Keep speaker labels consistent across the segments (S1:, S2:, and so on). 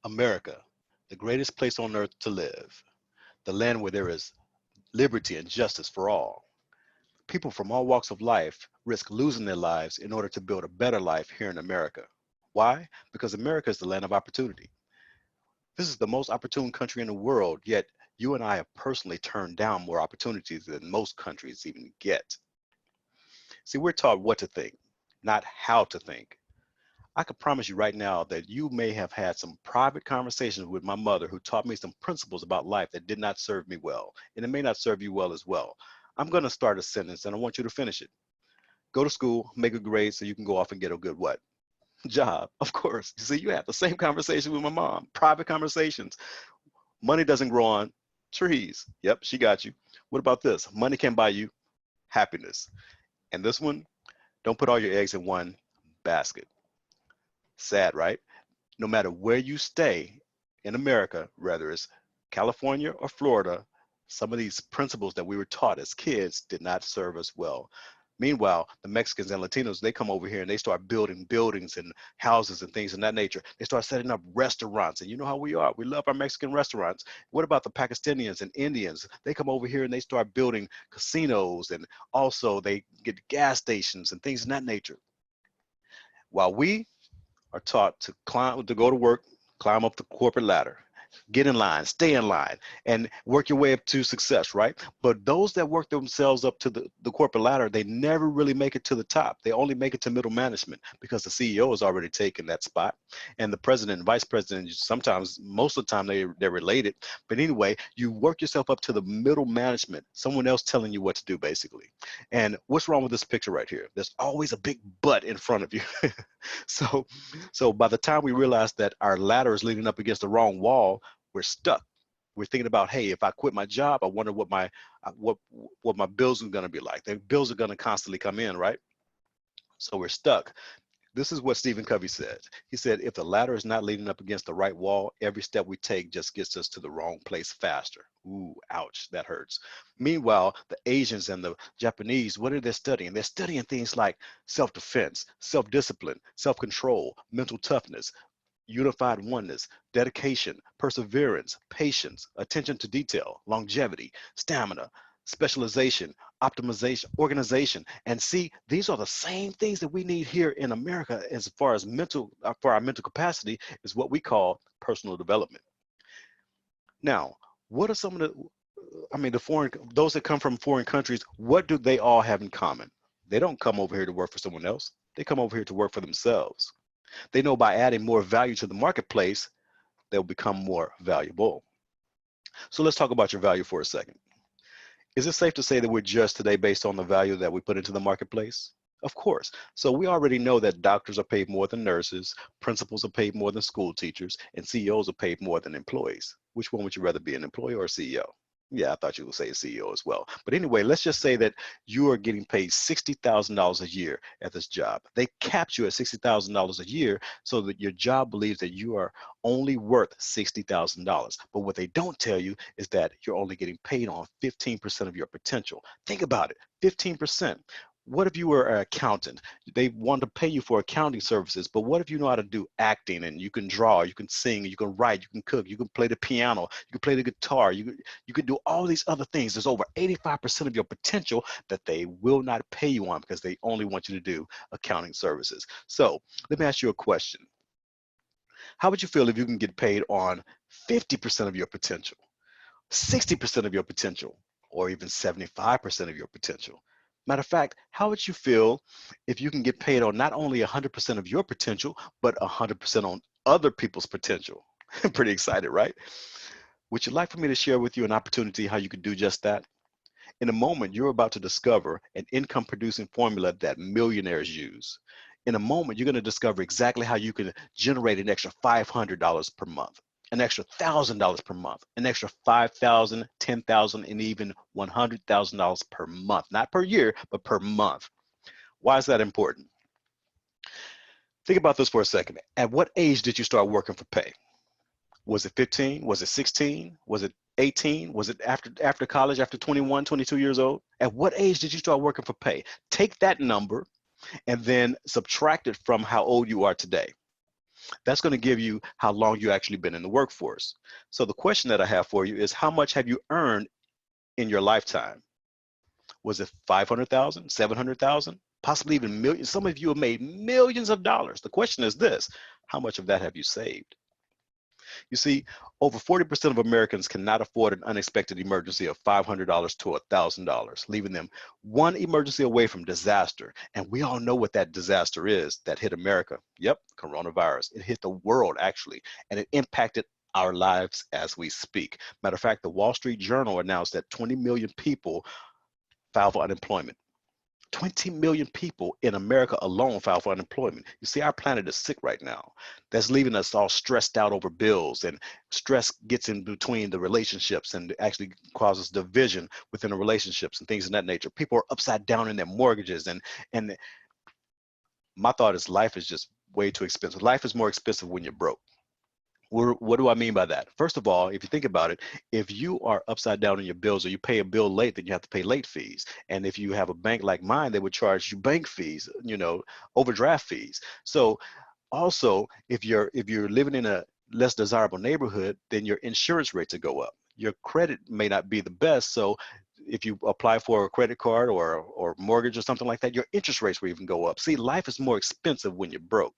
S1: America, the greatest place on earth to live, the land where there is liberty and justice for all. People from all walks of life risk losing their lives in order to build a better life here in America. Why? Because America is the land of opportunity. This is the most opportune country in the world, yet you and I have personally turned down more opportunities than most countries even get. See, we're taught what to think, not how to think. I can promise you right now that you may have had some private conversations with my mother who taught me some principles about life that did not serve me well, and it may not serve you well as well. I'm going to start a sentence and I want you to finish it. Go to school, make a grade so you can go off and get a good what? Job, of course. You see, you have the same conversation with my mom, private conversations. Money doesn't grow on trees. Yep, she got you. What about this? Money can buy you happiness. And this one, don't put all your eggs in one basket. Sad, right? No matter where you stay in America, whether it's California or Florida, some of these principles that we were taught as kids did not serve us well. Meanwhile, the Mexicans and Latinos, they come over here and they start building buildings and houses and things of that nature. They start setting up restaurants. And you know how we are. We love our Mexican restaurants. What about the Pakistanians and Indians? They come over here and they start building casinos, and also they get gas stations and things of that nature. While we are taught to climb, to go to work, climb up the corporate ladder, get in line, stay in line, and work your way up to success, right? But those that work themselves up to the corporate ladder, they never really make it to the top. They only make it to middle management because the CEO has already taken that spot. And the president and vice president, sometimes, most of the time, they're related. But anyway, you work yourself up to the middle management, someone else telling you what to do, basically. And what's wrong with this picture right here? There's always a big butt in front of you. so, so by the time we realize that our ladder is leaning up against the wrong wall, we're stuck. We're thinking about, hey, if I quit my job, I wonder what my what my bills are going to be like. The bills are going to constantly come in, right? So we're stuck. This is what Stephen Covey said. He said, if the ladder is not leaning up against the right wall, every step we take just gets us to the wrong place faster. Ooh, ouch, that hurts. Meanwhile, the Asians and the Japanese, what are they studying? They're studying things like self-defense, self-discipline, self-control, mental toughness, unified oneness, dedication, perseverance, patience, attention to detail, longevity, stamina, specialization, optimization, organization. And see, these are the same things that we need here in America as far as mental, for our mental capacity, is what we call personal development. Now, what are some of the, I mean, the foreign, those that come from foreign countries, what do they all have in common? They don't come over here to work for someone else. They come over here to work for themselves. They know by adding more value to the marketplace, they'll become more valuable. So let's talk about your value for a second. Is it safe to say that we're judged today based on the value that we put into the marketplace? Of course. So we already know that doctors are paid more than nurses, principals are paid more than school teachers, and CEOs are paid more than employees. Which one would you rather be, an employee or a CEO? Yeah, I thought you would say a CEO as well. But anyway, let's just say that you are getting paid $60,000 a year at this job. They capped you at $60,000 a year so that your job believes that you are only worth $60,000. But what they don't tell you is that you're only getting paid on 15% of your potential. Think about it, 15%. What if you were an accountant? They want to pay you for accounting services, but what if you know how to do acting and you can draw, you can sing, you can write, you can cook, you can play the piano, you can play the guitar, you can do all these other things. There's over 85% of your potential that they will not pay you on because they only want you to do accounting services. So let me ask you a question. How would you feel if you can get paid on 50% of your potential, 60% of your potential, or even 75% of your potential? Matter of fact, how would you feel if you can get paid on not only 100% of your potential, but 100% on other people's potential? Pretty excited, right? Would you like for me to share with you an opportunity how you could do just that? In a moment, you're about to discover an income producing formula that millionaires use. In a moment, you're going to discover exactly how you can generate an extra $500 per month, an extra $1,000 per month, an extra $5,000, $10,000, and even $100,000 per month, not per year, but per month. Why is that important? Think about this for a second. At what age did you start working for pay? Was it 15? Was it 16? Was it 18? Was it after college, after 21, 22 years old? At what age did you start working for pay? Take that number and then subtract it from how old you are today. That's going to give you how long you actually been in the workforce. So the question that I have for you is, how much have you earned in your lifetime? Was it 500,000, 700,000, possibly even millions? Some of you have made millions of dollars. The question is this: how much of that have you saved? You see, over 40% of Americans cannot afford an unexpected emergency of $500 to $1,000, leaving them one emergency away from disaster. And we all know what that disaster is that hit America. Yep, coronavirus. It hit the world, actually, and it impacted our lives as we speak. Matter of fact, the Wall Street Journal announced that 20 million people filed for unemployment. 20 million people in America alone file for unemployment. You see, our planet is sick right now. That's leaving us all stressed out over bills, and stress gets in between the relationships and actually causes division within the relationships and things of that nature. People are upside down in their mortgages, and my thought is life is just way too expensive. Life is more expensive when you're broke. What do I mean by that? First of all, if you think about it, if you are upside down in your bills or you pay a bill late, then you have to pay late fees. And if you have a bank like mine, they would charge you bank fees, overdraft fees. So also, if you're living in a less desirable neighborhood, then your insurance rates will go up. Your credit may not be the best. So if you apply for a credit card or mortgage or something like that, your interest rates will even go up. See, life is more expensive when you're broke.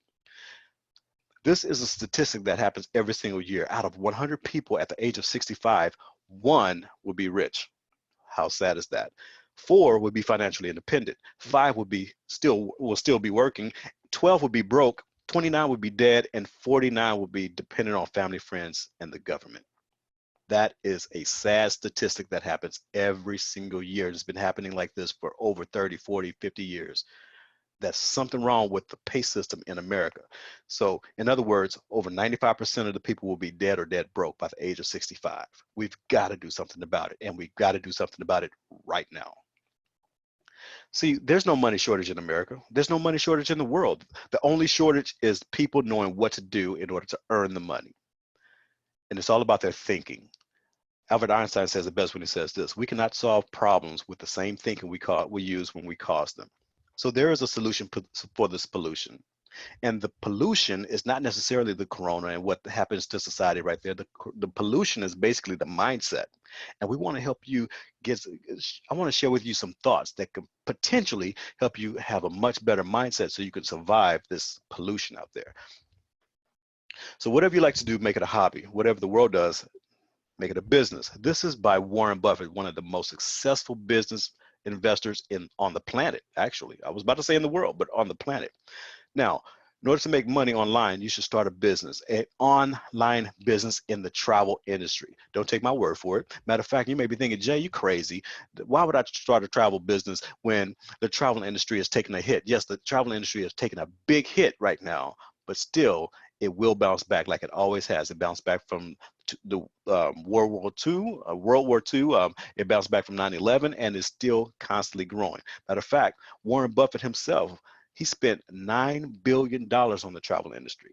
S1: This is a statistic that happens every single year. Out of 100 people at the age of 65, one would be rich. How sad is that? Four would be financially independent. Five will still be working. 12 would be broke. 29 would be dead, and 49 would be dependent on family, friends, and the government. That is a sad statistic that happens every single year. It's been happening like this for over 30, 40, 50 years. That's something wrong with the pay system in America. So in other words, over 95% of the people will be dead or dead broke by the age of 65. We've got to do something about it, and we've got to do something about it right now. See, there's no money shortage in America. There's no money shortage in the world. The only shortage is people knowing what to do in order to earn the money. And it's all about their thinking. Albert Einstein says it best when he says this: we cannot solve problems with the same thinking we use when we cause them. So there is a solution for this pollution. And the pollution is not necessarily the corona and what happens to society right there. The pollution is basically the mindset. And we want to help you I want to share with you some thoughts that could potentially help you have a much better mindset so you can survive this pollution out there. So whatever you like to do, make it a hobby. Whatever the world does, make it a business. This is by Warren Buffett, one of the most successful business investors on the planet. Actually, I was about to say in the world, but on the planet. Now, in order to make money online, you should start a business, an online business in the travel industry. Don't take my word for it. Matter of fact, you may be thinking, Jay, you crazy. Why would I start a travel business when the travel industry is taking a hit? Yes, the travel industry is taking a big hit right now, but still, it will bounce back like it always has. It bounced back from the World War II. It bounced back from 9/11 and is still constantly growing. Matter of fact, Warren Buffett himself, he spent $9 billion on the travel industry.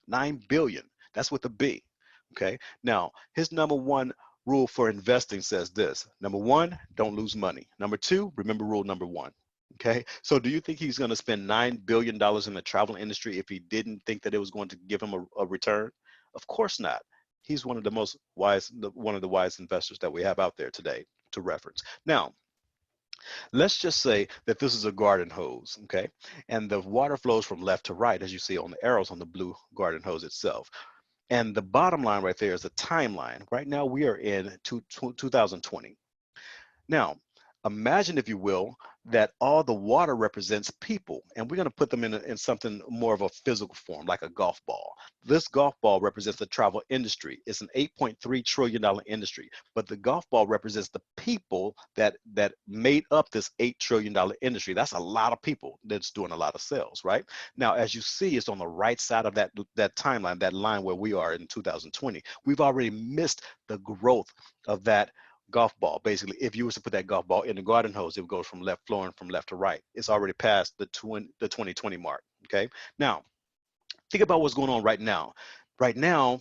S1: 9 billion. That's with a B. Okay. Now, his number one rule for investing says this: number one, don't lose money. Number two, remember rule number one. Okay. So do you think he's going to spend $9 billion in the travel industry if he didn't think that it was going to give him a return? Of course not. He's one of the wise investors that we have out there today to reference. Now, let's just say that this is a garden hose, okay? And the water flows from left to right, as you see on the arrows on the blue garden hose itself. And the bottom line right there is a timeline. Right now, we are in 2020. Now, imagine, if you will, that all the water represents people, and we're going to put them in something more of a physical form, like a golf ball. This golf ball represents the travel industry. It's an $8.3 trillion industry, but the golf ball represents the people that made up this $8 trillion industry. That's a lot of people that's doing a lot of sales, right? Now, as you see, it's on the right side of that timeline, that line where we are in 2020. We've already missed the growth of that golf ball. Basically, if you was to put that golf ball in the garden hose, it would go flowing from left to right. It's already past the 2020 mark. Okay. Now, think about what's going on right now. Right now,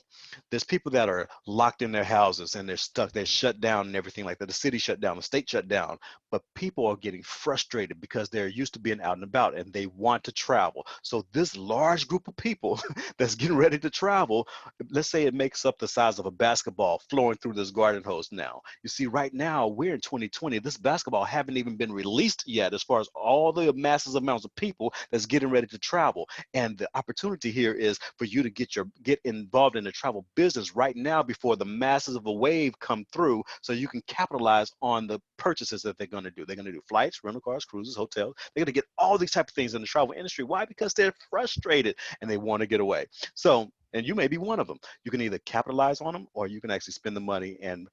S1: there's people that are locked in their houses and they're stuck, they're shut down and everything like that. The city shut down, the state shut down, but people are getting frustrated because they're used to being out and about and they want to travel. So this large group of people that's getting ready to travel, let's say it makes up the size of a basketball flowing through this garden hose now. You see, right now, we're in 2020, this basketball haven't even been released yet as far as all the massive amounts of people that's getting ready to travel. And the opportunity here is for you to get involved in the travel business right now before the masses of a wave come through, so you can capitalize on the purchases that they're going to do. They're going to do flights, rental cars, cruises, hotels. They're going to get all these type of things in the travel industry. Why? Because they're frustrated and they want to get away. So, and you may be one of them. You can either capitalize on them or you can actually spend the money and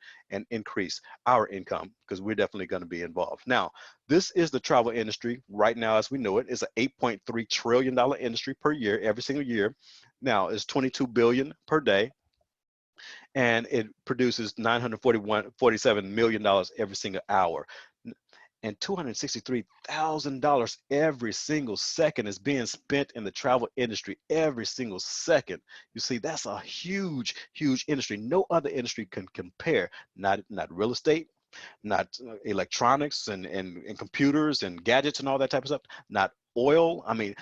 S1: increase our income, because we're definitely going to be involved. Now, this is the travel industry right now as we know it. It's an $8.3 trillion industry per year, every single year. Now, it's 22 billion per day, and it produces $947 million every single hour. And $263,000 every single second is being spent in the travel industry, every single second. You see, that's a huge, huge industry. No other industry can compare. Not real estate, not electronics and computers and gadgets and all that type of stuff, not oil. I mean,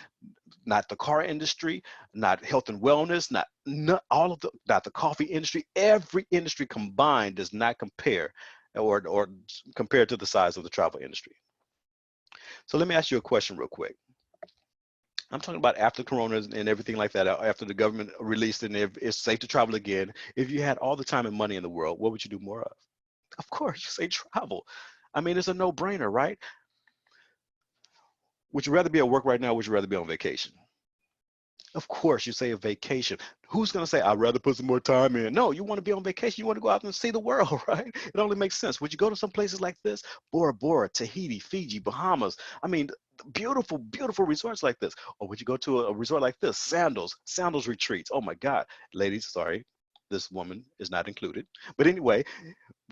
S1: not the car industry, not health and wellness, not all of not the coffee industry. Every industry combined does not compare or compared to the size of the travel industry. So let me ask you a question real quick. I'm talking about after Corona and everything like that, after the government released it and it's safe to travel again. If you had all the time and money in the world, what would you do more of? Of course, you say travel. I mean, it's a no-brainer, right? Would you rather be at work right now, or would you rather be on vacation? Of course, you say a vacation. Who's going to say, I'd rather put some more time in? No, you want to be on vacation. You want to go out and see the world, right? It only makes sense. Would you go to some places like this? Bora Bora, Tahiti, Fiji, Bahamas. I mean, beautiful, beautiful resorts like this. Or would you go to a resort like this? Sandals retreats. Oh my God. Ladies, sorry, this woman is not included. But anyway,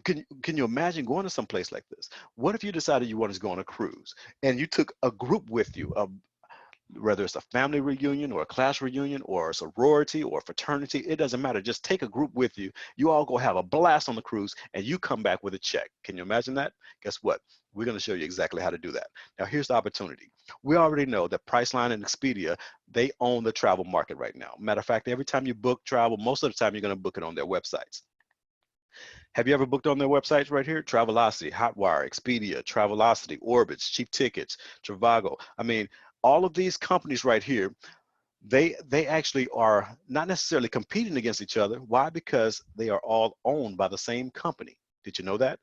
S1: can you imagine going to some place like this? What if you decided you wanted to go on a cruise and you took a group with you, whether it's a family reunion or a class reunion or a sorority or a fraternity, it doesn't matter. Just take a group with you. You all go have a blast on the cruise and you come back with a check. Can you imagine that? Guess what? We're going to show you exactly how to do that. Now, here's the opportunity. We already know that Priceline and Expedia, they own the travel market right now. Matter of fact, every time you book travel, most of the time you're going to book it on their websites. Have you ever booked on their websites right here? Travelocity, Hotwire, Expedia, Travelocity, Orbitz, Cheap Tickets, Trivago. I mean, all of these companies right here, they actually are not necessarily competing against each other. Why? Because they are all owned by the same company. Did you know that?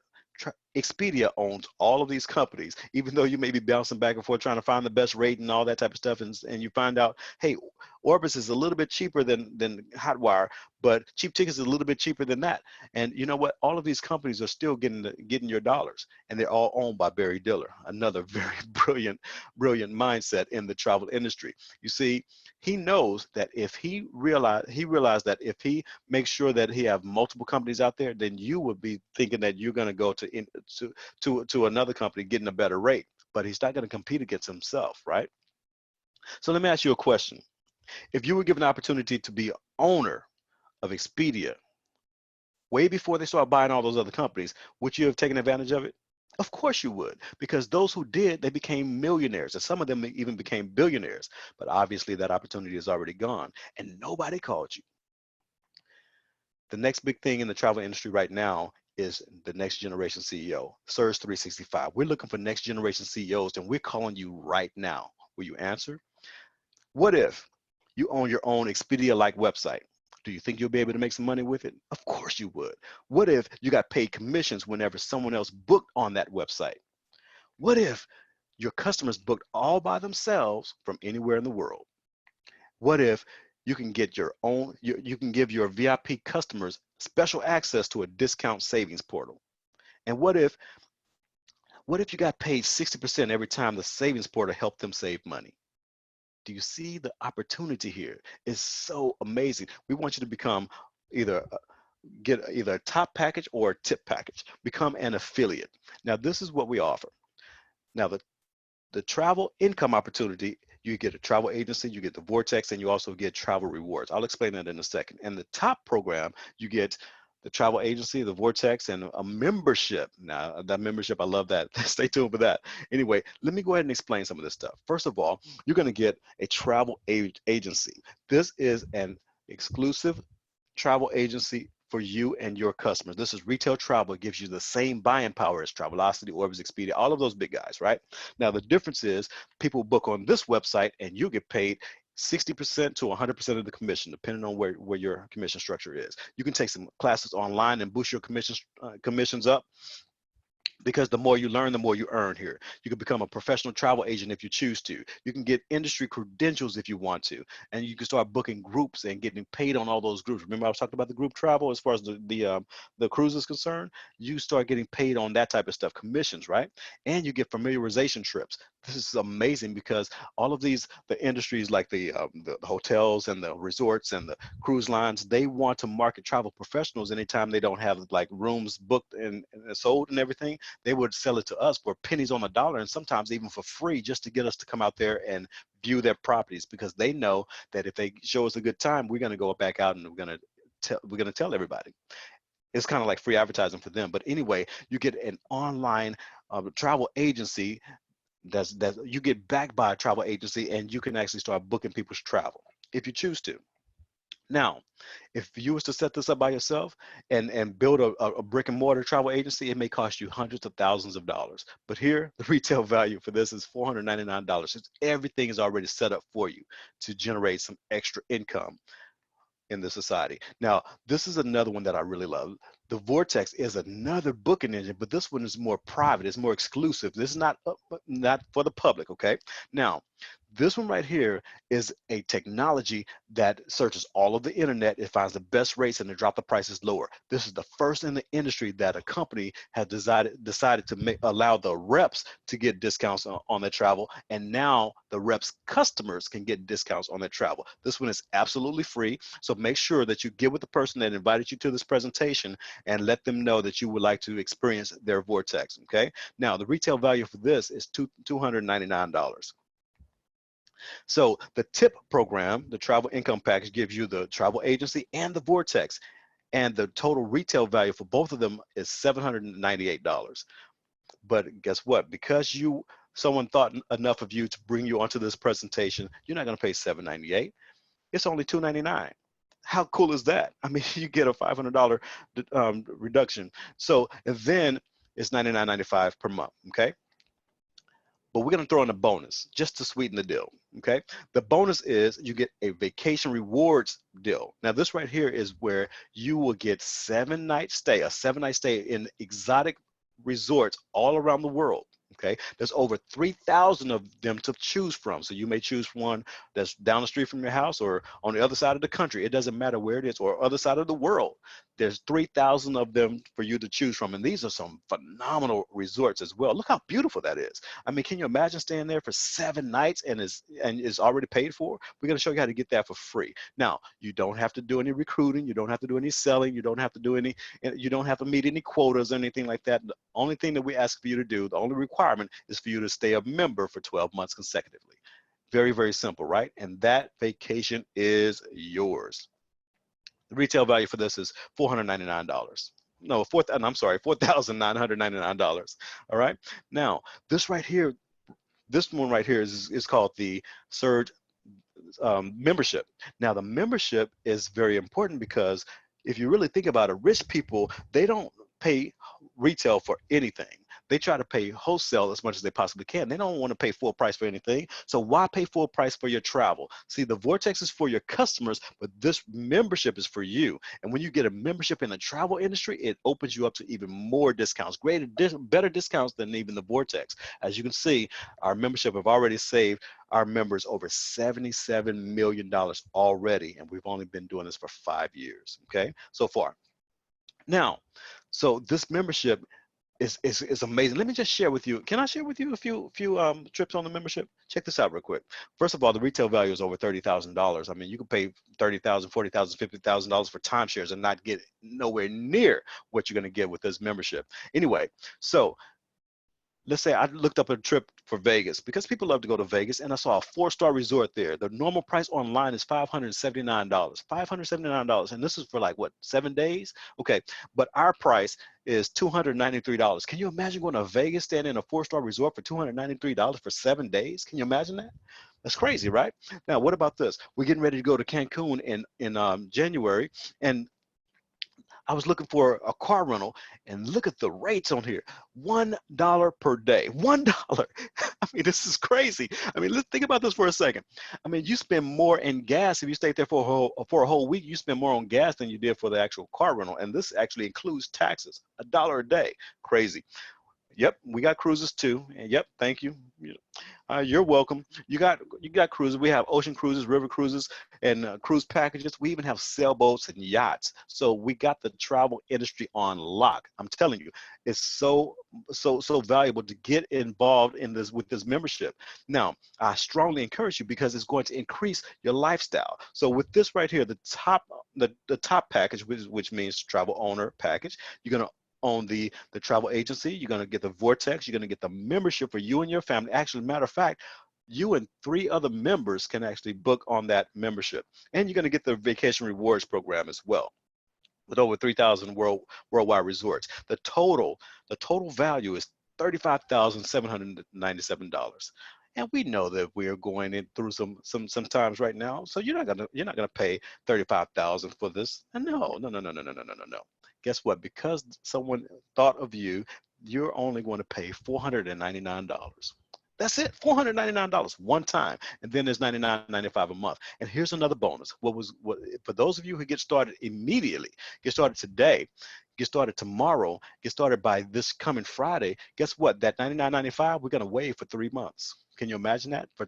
S1: Expedia owns all of these companies, even though you may be bouncing back and forth trying to find the best rate and all that type of stuff, and you find out, hey, Orbis is a little bit cheaper than Hotwire, but Cheap Tickets is a little bit cheaper than that. And you know what? All of these companies are still getting your dollars, and they're all owned by Barry Diller, another very brilliant mindset in the travel industry. You see, he knows that if he realized that if he makes sure that he have multiple companies out there, then you would be thinking that you're going to go to another company getting a better rate, but he's not going to compete against himself, right? So let me ask you a question. If you were given the opportunity to be owner of Expedia way before they started buying all those other companies, would you have taken advantage of it? Of course you would, because those who did, they became millionaires, and some of them even became billionaires. But obviously that opportunity is already gone, and nobody called you. The next big thing in the travel industry right now is the next generation CEO, Surge 365. We're looking for next generation CEOs, and we're calling you right now. Will you answer? What if you own your own Expedia-like website? Do you think you'll be able to make some money with it? Of course you would. What if you got paid commissions whenever someone else booked on that website? What if your customers booked all by themselves from anywhere in the world? What if you can get your own, you can give your VIP customers special access to a discount savings portal? And what if you got paid 60% every time the savings portal helped them save money? Do you see the opportunity here? It's so amazing. We want you to become either get either a top package or a tip package. Become an affiliate. Now, this is what we offer. Now, the travel income opportunity, You get a travel agency, you get the Vortex, and you also get travel rewards. I'll explain that in a second. And the top program, you get the travel agency, the Vortex, and a membership. Now, that membership, I love that. Stay tuned for that. Anyway, let me go ahead and explain some of this stuff. First of all, you're going to get a travel agency. This is an exclusive travel agency for you and your customers. This is retail travel. It gives you the same buying power as Travelocity, Orbis, Expedia, all of those big guys, right? Now, the difference is people book on this website and you get paid 60% to 100% of the commission, depending on where your commission structure is. You can take some classes online and boost your commissions up, because the more you learn, the more you earn here. You can become a professional travel agent if you choose to. You can get industry credentials if you want to, and you can start booking groups and getting paid on all those groups. Remember, I was talking about the group travel as far as the cruise is concerned. You start getting paid on that type of stuff, commissions, right? And you get familiarization trips. This is amazing because all of the industries like the hotels and the resorts and the cruise lines, they want to market travel professionals anytime they don't have like rooms booked and sold and everything. They would sell it to us for pennies on the dollar, and sometimes even for free, just to get us to come out there and view their properties, because they know that if they show us a good time, we're going to go back out and we're going to tell everybody. It's kind of like free advertising for them. But anyway, you get an online travel agency that you get backed by a travel agency, and you can actually start booking people's travel if you choose to. Now, if you was to set this up by yourself and build a brick and mortar travel agency, it may cost you hundreds of thousands of dollars. But here, the retail value for this is $499. Everything is already set up for you to generate some extra income in the society. Now, this is another one that I really love. The Vortex is another booking engine, but this one is more private. It's more exclusive. This is not for the public, okay? Now, this one right here is a technology that searches all of the internet. It finds the best rates and to drop the prices lower. This is the first in the industry that a company has decided to allow the reps to get discounts on their travel, and now the reps customers can get discounts on their travel. This one is absolutely free, so make sure that you get with the person that invited you to this presentation and let them know that you would like to experience their Vortex, okay? Now, the retail value for this is $299. So the TIP program, the travel income package, gives you the travel agency and the Vortex, and the total retail value for both of them is $798. But guess what? Because someone thought enough of you to bring you onto this presentation, you're not going to pay $798. It's only $299. How cool is that? I mean, you get a $500 reduction. So, and then it's $99.95 per month, okay? But we're going to throw in a bonus just to sweeten the deal, okay? The bonus is you get a vacation rewards deal. Now, this right here is where you will get a 7-night stay in exotic resorts all around the world. Okay, there's over 3,000 of them to choose from. So you may choose one that's down the street from your house or on the other side of the country. It doesn't matter where it is, or other side of the world. There's 3,000 of them for you to choose from. And these are some phenomenal resorts as well. Look how beautiful that is. I mean, can you imagine staying there for 7 nights and is already paid for? We're going to show you how to get that for free. Now, you don't have to do any recruiting. You don't have to do any selling. You don't have to do you don't have to meet any quotas or anything like that. The only thing that we ask for you to do, the only requirement is for you to stay a member for 12 months consecutively. Very, very simple, right? And that vacation is yours. The retail value for this is $499. No, I'm sorry, $4,999. All right. Now, this one right here is called the Surge membership. Now, the membership is very important because if you really think about it, rich people, they don't pay retail for anything. They try to pay wholesale as much as they possibly can. They don't want to pay full price for anything. So why pay full price for your travel? See, the Vortex is for your customers, but this membership is for you. And when you get a membership in the travel industry, it opens you up to even more discounts, better discounts than even the Vortex. As you can see, our membership have already saved our members over $77 million already. And we've only been doing this for 5 years, okay, so far. Now, so this membership is amazing. Let me just share with you. Can I share with you a few trips on the membership? Check this out real quick. First of all, the retail value is over $30,000. I mean, you can pay $30,000, $40,000, $50,000 for timeshares and not get nowhere near what you're going to get with this membership. Anyway, so let's say I looked up a trip for Vegas because people love to go to Vegas, and I saw a 4-star resort there. The normal price online is $579. $579, and this is for like what, 7 days? Okay, but our price is $293. Can you imagine going to Vegas, staying in a 4-star resort for $293 for 7 days? Can you imagine that? That's crazy, right? Now, what about this? We're getting ready to go to Cancun in January, and I was looking for a car rental, and look at the rates on here. $1 per day. $1. I mean, this is crazy. I mean, let's think about this for a second. I mean, you spend more in gas if you stayed there for a whole week. You spend more on gas than you did for the actual car rental, and this actually includes taxes. $1 a day. Crazy. Yep, we got cruises too. And yep, thank you. You're welcome. You got cruises. We have ocean cruises, river cruises, and cruise packages. We even have sailboats and yachts. So we got the travel industry on lock. I'm telling you, it's so valuable to get involved in this with this membership. Now, I strongly encourage you because it's going to increase your lifestyle. So with this right here, the top package, which means travel owner package, you're gonna own the travel agency. You're going to get the Vortex. You're going to get the membership for you and your family. Actually, matter of fact, you and 3 other members can actually book on that membership. And you're going to get the vacation rewards program as well, with over 3,000 worldwide resorts. The total value is $35,797. And we know that we are going in through some times right now. So you're not gonna pay $35,000 for this. And no. Guess what? Because someone thought of you, you're only going to pay $499. That's it, $499 one time, and then there's $99.95 a month. And here's another bonus. For those of you who get started immediately, get started today, get started tomorrow, get started by this coming Friday, guess what? That $99.95 we're gonna waive for 3 months. Can you imagine that? For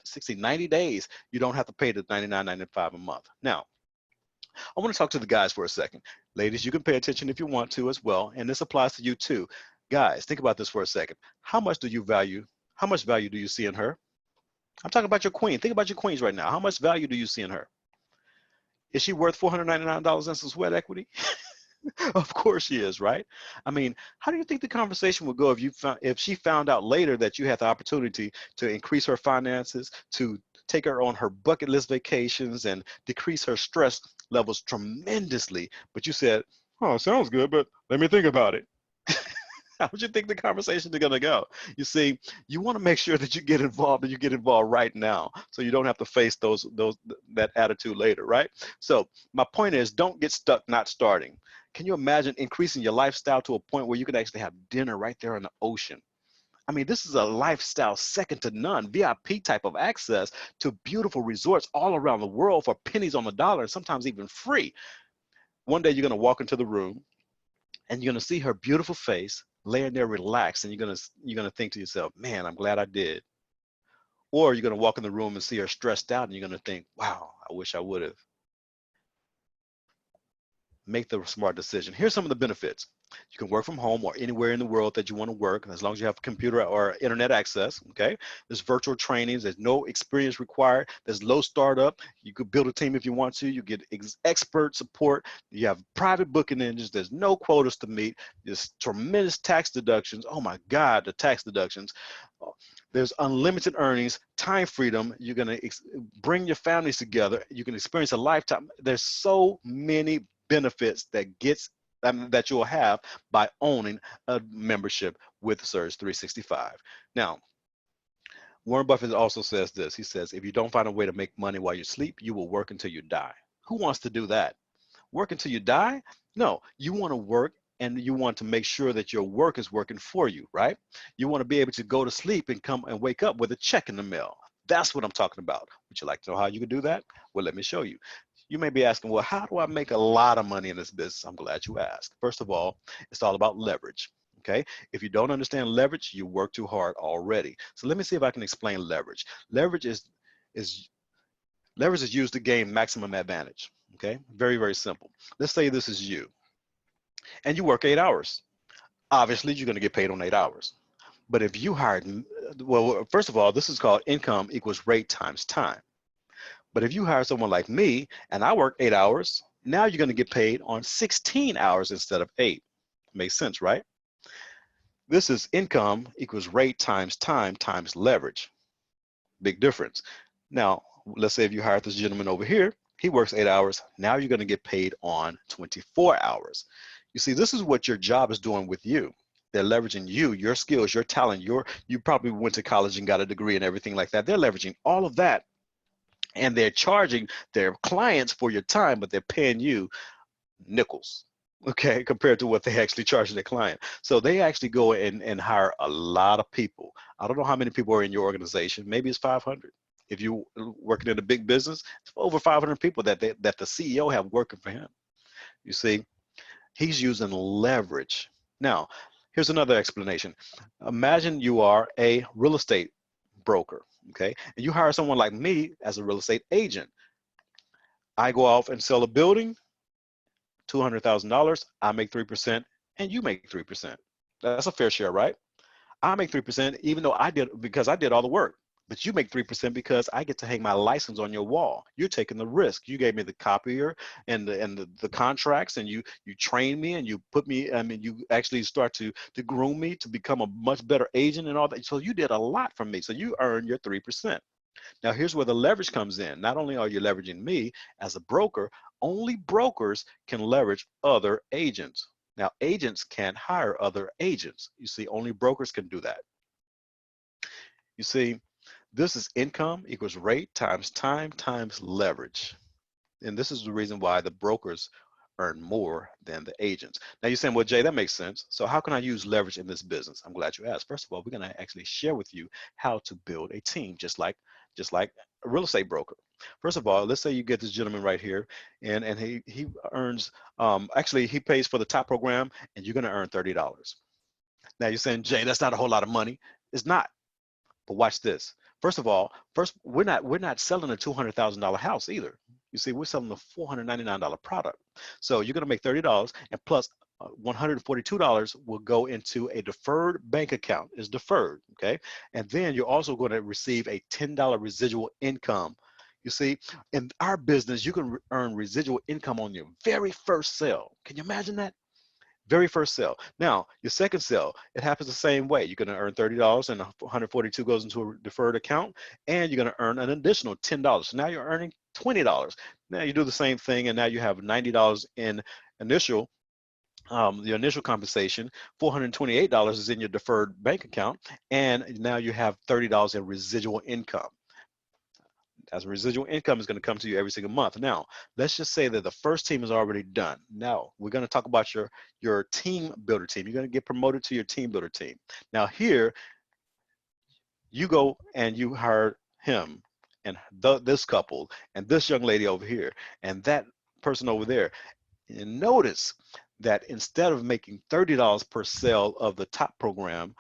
S1: 60, 90 days, you don't have to pay the $99.95 a month. Now, I want to talk to the guys for a second. Ladies, you can pay attention if you want to as well, and this applies to you too. Guys, think about this for a second. How much value do you see in her? I'm talking about your queen. Think about your queens right now. How much value do you see in her? Is she worth $499 in some sweat equity? Of course she is, right? I mean, how do you think the conversation would go if she found out later that you had the opportunity to increase her finances, to take her on her bucket list vacations and decrease her stress levels tremendously, but you said, "Oh, sounds good, but let me think about it." How would you think the conversations are going to go? You see, you want to make sure that you get involved and you get involved right now, so you don't have to face that attitude later, right? So my point is, don't get stuck not starting. Can you imagine increasing your lifestyle to a point where you can actually have dinner right there in the ocean? I mean, this is a lifestyle second to none, VIP type of access to beautiful resorts all around the world for pennies on the dollar, and sometimes even free. One day you're going to walk into the room and you're going to see her beautiful face laying there relaxed, and you're gonna think to yourself, man, I'm glad I did. Or you're gonna walk in the room and see her stressed out, and you're gonna think, wow, I wish I would have. Make the smart decision. Here's some of the benefits. You can work from home or anywhere in the world that you want to work, as long as you have computer or internet access, okay? There's virtual trainings. There's no experience required. There's low startup. You could build a team if you want to. You get expert support. You have private booking engines. There's no quotas to meet. There's tremendous tax deductions. Oh my God, the tax deductions. There's unlimited earnings, time freedom. You're gonna bring your families together. You can experience a lifetime. There's so many benefits that you'll have by owning a membership with Surge 365. Now, Warren Buffett also says this. He says, if you don't find a way to make money while you sleep, you will work until you die. Who wants to do that? Work until you die? No, you want to work, and you want to make sure that your work is working for you, right? You want to be able to go to sleep and come and wake up with a check in the mail. That's what I'm talking about. Would you like to know how you can do that? Well, let me show you. You may be asking, well, how do I make a lot of money in this business? I'm glad you asked. First of all, it's all about leverage, okay? If you don't understand leverage, you work too hard already. So let me see if I can explain leverage. Leverage is used to gain maximum advantage, okay? Very, very simple. Let's say this is you, and you work 8 hours. Obviously, you're gonna get paid on 8 hours. But if you hired, well, first of all, this is called income equals rate times time. But if you hire someone like me and I work 8 hours, now you're going to get paid on 16 hours instead of 8. Makes sense, right? This is income equals rate times time times leverage. Big difference. Now, let's say if you hired this gentleman over here, he works 8 hours. Now you're going to get paid on 24 hours. You see, this is what your job is doing with you. They're leveraging you, your skills, your talent, you probably went to college and got a degree and everything like that. They're leveraging all of that, and they're charging their clients for your time, but they're paying you nickels, okay, compared to what they actually charge their client. So they actually go and hire a lot of people. I don't know how many people are in your organization. Maybe it's 500. If you're working in a big business, it's over 500 people that that the CEO have working for him. You see, he's using leverage. Now, here's another explanation. Imagine you are a real estate broker, okay, and you hire someone like me as a real estate agent. I go off and sell a building, $200,000, I make 3%, and you make 3%. That's a fair share, right? I make 3% even though because I did all the work. But you make 3% because I get to hang my license on your wall. You're taking the risk. You gave me the copier and the contracts, and you train me, and you put me, I mean, you actually start to groom me to become a much better agent and all that. So you did a lot for me. So you earn your 3%. Now, here's where the leverage comes in. Not only are you leveraging me as a broker, only brokers can leverage other agents. Now, agents can't hire other agents. You see, only brokers can do that. You see, this is income equals rate times time times leverage. And this is the reason why the brokers earn more than the agents. Now you're saying, well, Jay, that makes sense. So how can I use leverage in this business? I'm glad you asked. First of all, we're going to actually share with you how to build a team, just like a real estate broker. First of all, let's say you get this gentleman right here, and he earns, actually he pays for the top program, and you're going to earn $30. Now you're saying, Jay, that's not a whole lot of money. It's not. But watch this. First of all, we're not selling a $200,000 house either. You see, we're selling a $499 product. So you're going to make $30, and plus $142 will go into a deferred bank account. It's deferred, okay? And then you're also going to receive a $10 residual income. You see, in our business, you can earn residual income on your very first sale. Can you imagine that? Very first sale. Now, your second sale, it happens the same way. You're going to earn $30 and 142 goes into a deferred account, and you're going to earn an additional $10. So now you're earning $20. Now you do the same thing, and now you have $90 in initial, the initial compensation. $428 is in your deferred bank account, and now you have $30 in residual income. As a residual income is going to come to you every single month. Now, let's just say that the first team is already done. Now, we're going to talk about your team builder team. You're going to get promoted to your team builder team. Now, here, you go and you hire him and this couple and this young lady over here and that person over there. And notice that instead of making $30 per sale of the top program,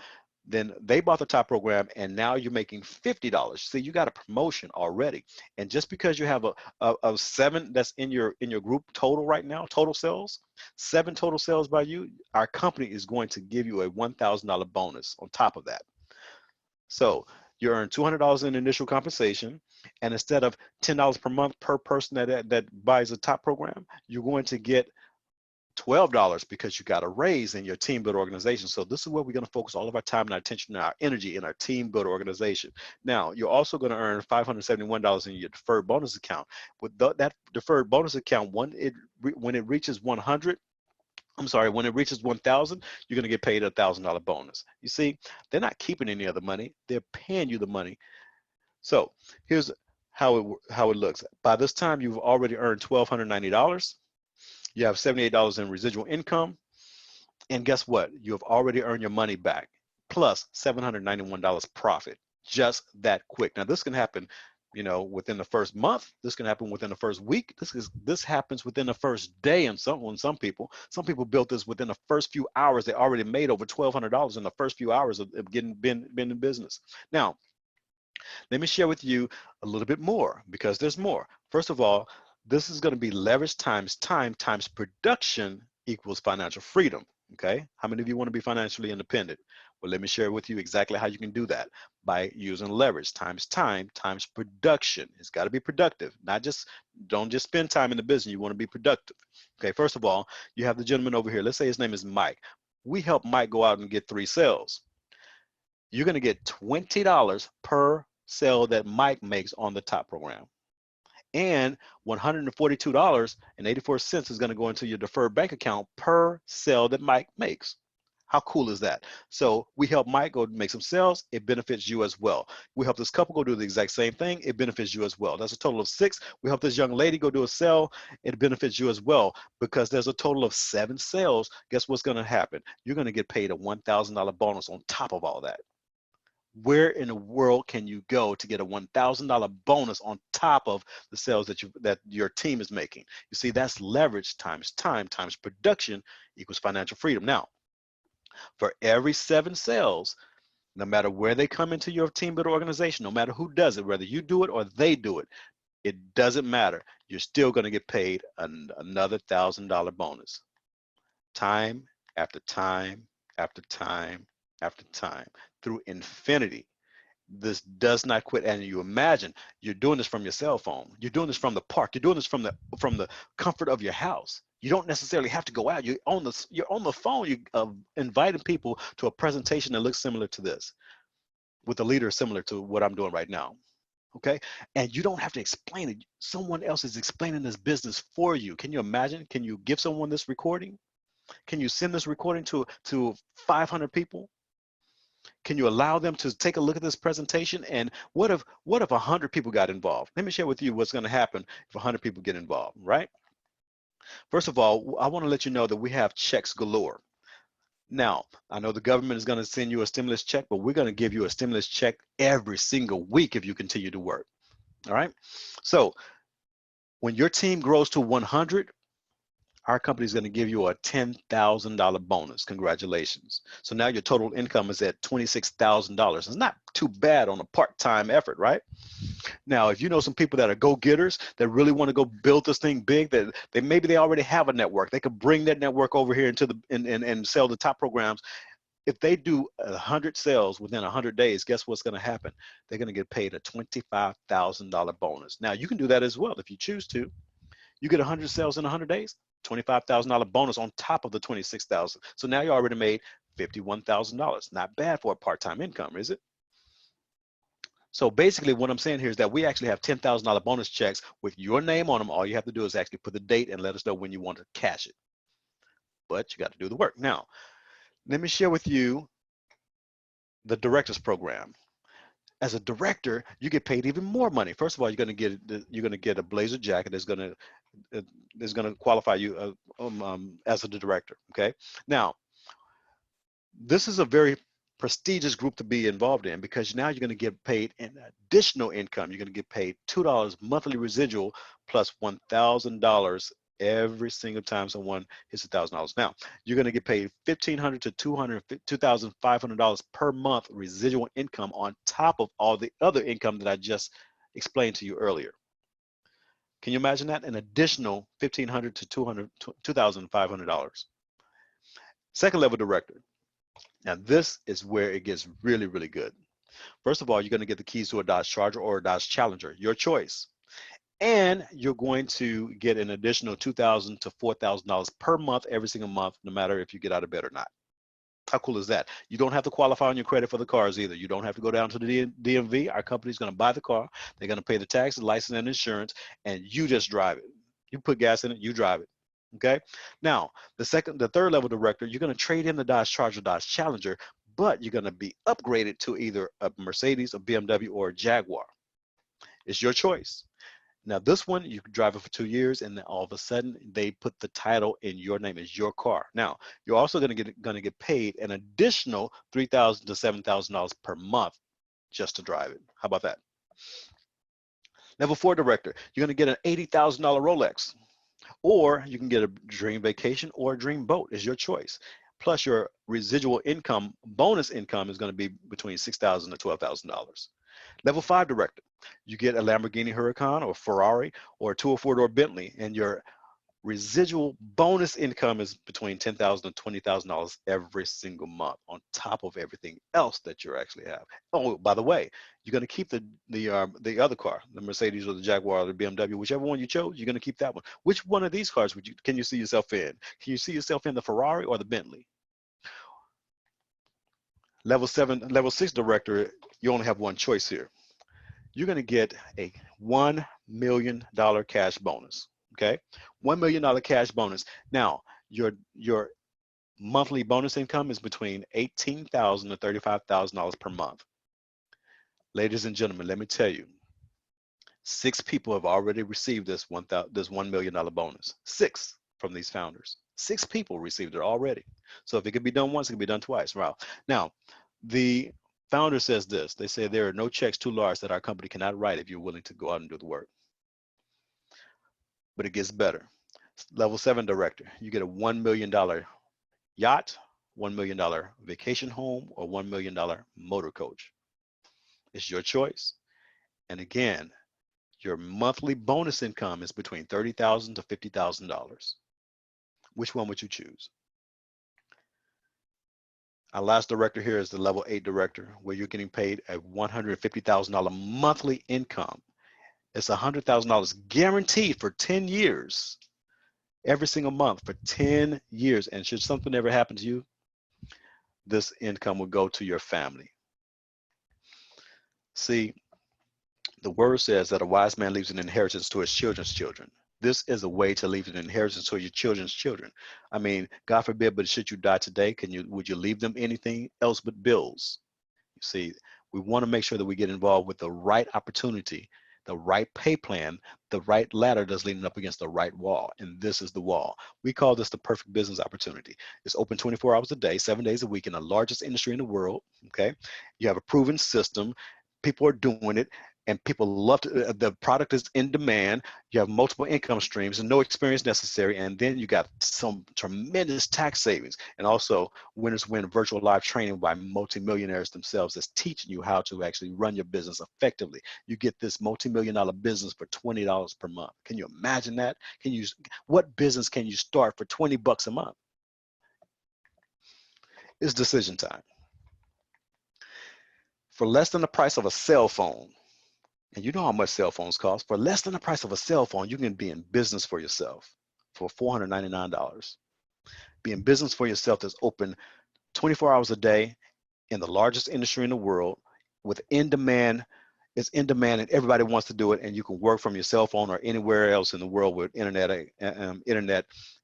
S1: then they bought the top program and now you're making $50. See, you got a promotion already. And just because you have a 7 that's in your group total right now, total sales, 7 total sales by you, our company is going to give you a $1,000 bonus on top of that. So you earn $200 in initial compensation, and instead of $10 per month per person that buys a top program, you're going to get $12 because you got a raise in your team builder organization. So this is where we're going to focus all of our time and our attention and our energy in our team builder organization. Now, you're also going to earn $571 in your deferred bonus account. With that deferred bonus account, when it reaches 100, when it reaches 1,000, you're going to get paid a $1,000 bonus. You see, they're not keeping any of the money. They're paying you the money. So here's how it looks. By this time, you've already earned $1,290. You have $78 in residual income. And guess what? You have already earned your money back, plus $791 profit, just that quick. Now, this can happen, within the first month. This can happen within the first week. This happens within the first day. And some people built this within the first few hours. They already made over $1,200 in the first few hours of getting been in business. Now, let me share with you a little bit more because there's more. First of all, this is going to be leverage times time times production equals financial freedom. Okay, how many of you want to be financially independent? Well, let me share with you exactly how you can do that by using leverage times time times production. It's got to be productive, don't just spend time in the business. You want to be productive. Okay, first of all, you have the gentleman over here. Let's say his name is Mike. we help Mike go out and get 3 sales. You're going to get $20 per sale that Mike makes on the top program. And $142.84 is going to go into your deferred bank account per sale that Mike makes. How cool is that? So we help Mike go make some sales. It benefits you as well. We help this couple go do the exact same thing. It benefits you as well. That's a total of 6. We help this young lady go do a sale. It benefits you as well, because there's a total of 7 sales. Guess what's going to happen? You're going to get paid a $1,000 bonus on top of all that. Where in the world can you go to get a $1,000 bonus on top of the sales that your team is making? You see, that's leverage times time times production equals financial freedom. Now, for every 7 sales, no matter where they come into your team builder organization, no matter who does it, whether you do it or they do it, it doesn't matter. You're still going to get paid another $1,000 bonus. Time after time after time after time through infinity. This does not quit. And you imagine you're doing this from your cell phone. You're doing this from the park. You're doing this from the comfort of your house. You don't necessarily have to go out. You're on the phone. You're inviting people to a presentation that looks similar to this, with a leader similar to what I'm doing right now. Okay, and you don't have to explain it. Someone else is explaining this business for you. Can you imagine? Can you give someone this recording? Can you send this recording to 500 people? Can you allow them to take a look at this presentation? And what if 100 people got involved? Let me share with you what's going to happen if 100 people get involved, right? First of all, I want to let you know that we have checks galore. Now, I know the government is going to send you a stimulus check, but we're going to give you a stimulus check every single week if you continue to work. All right. So when your team grows to 100, our company is going to give you a $10,000 bonus. Congratulations. So now your total income is at $26,000. It's not too bad on a part-time effort, right? Now, if you know some people that are go-getters that really want to go build this thing big, that maybe they already have a network, they could bring that network over here into and sell the top programs. If they do 100 sales within 100 days, guess what's going to happen? They're going to get paid a $25,000 bonus. Now, you can do that as well if you choose to. You get 100 sales in 100 days, $25,000 bonus on top of the $26,000. So now you already made $51,000. Not bad for a part-time income, is it? So basically what I'm saying here is that we actually have $10,000 bonus checks with your name on them. All you have to do is actually put the date and let us know when you want to cash it. But you got to do the work. Now, let me share with you the director's program. As a director, you get paid even more money. First of all, you're going to get a blazer jacket that's going to qualify you as a director. Okay. Now, this is a very prestigious group to be involved in, because now you're going to get paid an additional income. You're going to get paid $2 monthly residual plus $1,000 every single time someone hits $1,000. Now, you're going to get paid $1,500 to $2,500 per month residual income on top of all the other income that I just explained to you earlier. Can you imagine that? An additional $1,500 to $2,500. Second level director. Now, this is where it gets really, really good. First of all, you're going to get the keys to a Dodge Charger or a Dodge Challenger, your choice. And you're going to get an additional $2,000 to $4,000 per month, every single month, no matter if you get out of bed or not. How cool is that? You don't have to qualify on your credit for the cars either. You don't have to go down to the DMV. Our company's going to buy the car. They're going to pay the tax, the license, and insurance, and you just drive it. You put gas in it, you drive it. Okay. Now, the third level director, you're going to trade in the Dodge Charger, Dodge Challenger, but you're going to be upgraded to either a Mercedes, a BMW, or a Jaguar. It's your choice. Now, this one, you can drive it for 2 years, and then all of a sudden, they put the title in your name. It's your car. Now, you're also going to get paid an additional $3,000 to $7,000 per month just to drive it. How about that? Level 4 director, you're going to get an $80,000 Rolex, or you can get a dream vacation or a dream boat. Is your choice. Plus, your residual income, bonus income, is going to be between $6,000 to $12,000. Level 5 director, you get a Lamborghini Huracan or Ferrari or a 204-door Bentley, and your residual bonus income is between $10,000 and $20,000 every single month on top of everything else that you actually have. Oh, by the way, you're going to keep the other car, the Mercedes or the Jaguar or the BMW, whichever one you chose, you're going to keep that one. Which one of these cars can you see yourself in? Can you see yourself in the Ferrari or the Bentley? Level 6 director, you only have one choice here. You're going to get a $1 million cash bonus. Okay, $1 million cash bonus. Now, your monthly bonus income is between $18,000 to $35,000 per month. Ladies and gentlemen, let me tell you, 6 people have already received this $1 million bonus. 6 from these founders. 6 people received it already. So if it could be done once, it could be done twice. Wow. Now, the founder says this. They say there are no checks too large that our company cannot write if you're willing to go out and do the work. But it gets better. Level 7 director, you get a $1 million yacht, $1 million vacation home, or $1 million motor coach. It's your choice. And again, your monthly bonus income is between $30,000 to $50,000. Which one would you choose? Our last director here is the level 8 director, where you're getting paid a $150,000 monthly income. It's $100,000 guaranteed for 10 years, every single month for 10 years. And should something ever happen to you, this income will go to your family. See, the word says that a wise man leaves an inheritance to his children's children. This is a way to leave an inheritance to your children's children. I mean, God forbid, but should you die today, would you leave them anything else but bills? You see, we want to make sure that we get involved with the right opportunity, the right pay plan, the right ladder that's leaning up against the right wall. And this is the wall. We call this the perfect business opportunity. It's open 24 hours a day, 7 days a week in the largest industry in the world. Okay. You have a proven system. People are doing it. And people love to, the product is in demand. You have multiple income streams and no experience necessary. And then you got some tremendous tax savings. And also winners win virtual live training by multimillionaires themselves that's teaching you how to actually run your business effectively. You get this multi-million-dollar business for $20 per month. Can you imagine that? What business can you start for 20 bucks a month? It's decision time. For less than the price of a cell phone, and you know how much cell phones cost. For less than the price of a cell phone, you can be in business for yourself for $499. Be in business for yourself that's open 24 hours a day in the largest industry in the world with in demand. It's in demand and everybody wants to do it, and you can work from your cell phone or anywhere else in the world with internet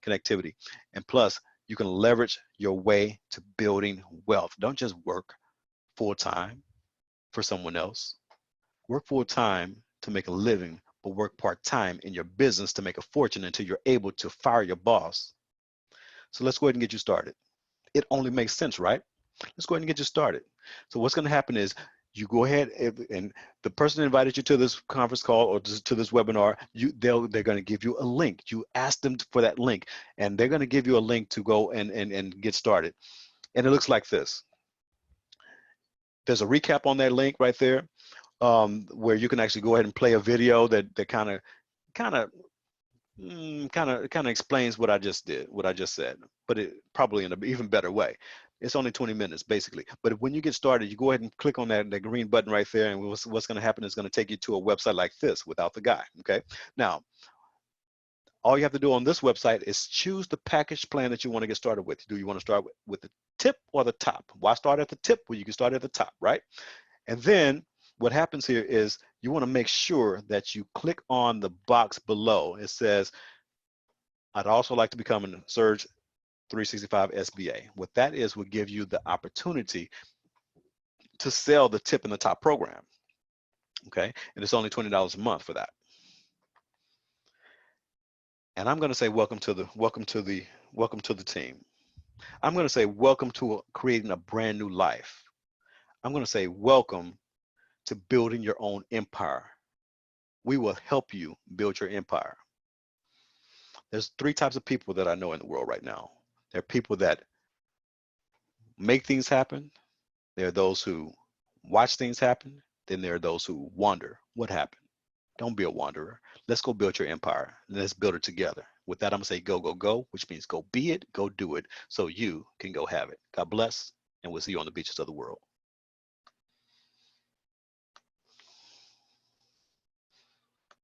S1: connectivity. And plus, you can leverage your way to building wealth. Don't just work full-time for someone else. Work full-time to make a living, but work part-time in your business to make a fortune until you're able to fire your boss. So let's go ahead and get you started. It only makes sense, right? Let's go ahead and get you started. So what's going to happen is you go ahead and the person that invited you to this conference call or to this webinar, they're going to give you a link. You ask them for that link, and they're going to give you a link to go and get started. And it looks like this. There's a recap on that link right there. Where you can actually go ahead and play a video that kind of explains what I just said, but it probably in an even better way. It's only 20 minutes basically. But when you get started, you go ahead and click on that green button right there, and what's going to happen is going to take you to a website like this without the guy. Okay. Now, all you have to do on this website is choose the package plan that you want to get started with. Do you want to start with the tip or the top? Why start at the tip? Well, you can start at the top, right? And then what happens here is you want to make sure that you click on the box below. It says, I'd also like to become a Surge 365 SBA. What that is will give you the opportunity to sell the tip in the top program. Okay, and it's only $20 a month for that. And I'm going to say welcome to the team. I'm going to say welcome to creating a brand new life. I'm going to say welcome to building your own empire. We will help you build your empire. There's 3 types of people that I know in the world right now. There are people that make things happen. There are those who watch things happen. Then there are those who wonder what happened. Don't be a wanderer. Let's go build your empire. Let's build it together. With that, I'm going to say go, go, go, which means go be it, go do it, so you can go have it. God bless, and we'll see you on the beaches of the world.